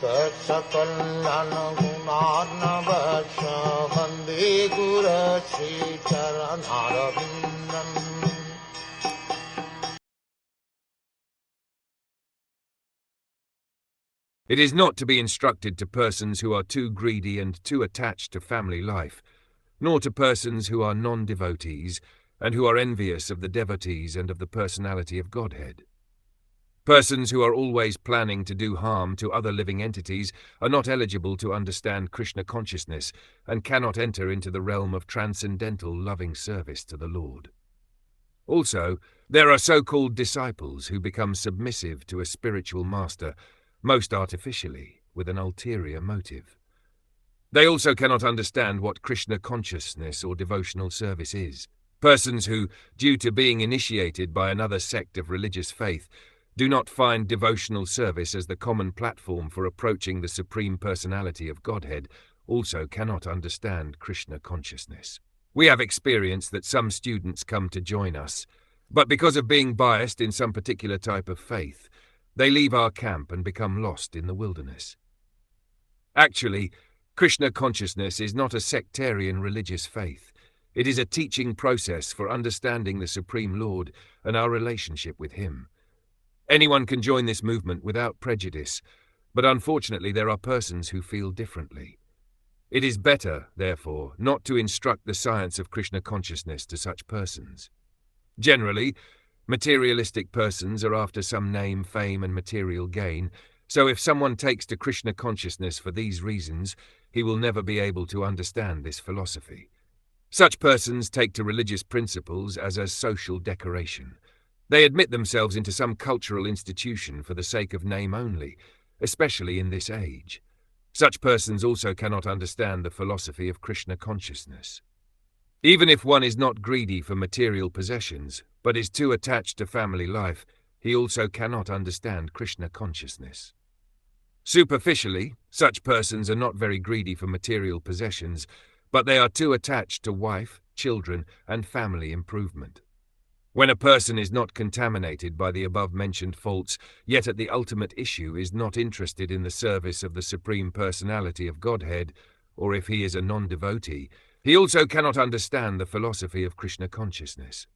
Saksakallan gunarnavasya Vande Guru Sri Charanarvindam. It is not to be instructed to persons who are too greedy and too attached to family life, nor to persons who are non-devotees and who are envious of the devotees and of the personality of Godhead. Persons who are always planning to do harm to other living entities are not eligible to understand Krishna consciousness and cannot enter into the realm of transcendental loving service to the Lord. Also, there are so-called disciples who become submissive to a spiritual master, most artificially, with an ulterior motive. They also cannot understand what Krishna consciousness or devotional service is. Persons who, due to being initiated by another sect of religious faith, do not find devotional service as the common platform for approaching the Supreme Personality of Godhead also cannot understand Krishna consciousness. We have experienced that some students come to join us, but because of being biased in some particular type of faith, they leave our camp and become lost in the wilderness. Actually, Krishna consciousness is not a sectarian religious faith. It is a teaching process for understanding the Supreme Lord and our relationship with Him. Anyone can join this movement without prejudice, but unfortunately there are persons who feel differently. It is better, therefore, not to instruct the science of Krishna consciousness to such persons. Generally, materialistic persons are after some name, fame, and material gain, so if someone takes to Krishna consciousness for these reasons, he will never be able to understand this philosophy. Such persons take to religious principles as a social decoration. They admit themselves into some cultural institution for the sake of name only, especially in this age. Such persons also cannot understand the philosophy of Krishna consciousness. Even if one is not greedy for material possessions, but is too attached to family life, he also cannot understand Krishna consciousness. Superficially, such persons are not very greedy for material possessions, but they are too attached to wife, children, and family improvement. When a person is not contaminated by the above-mentioned faults, yet at the ultimate issue is not interested in the service of the Supreme Personality of Godhead, or if he is a non-devotee, he also cannot understand the philosophy of Krishna consciousness.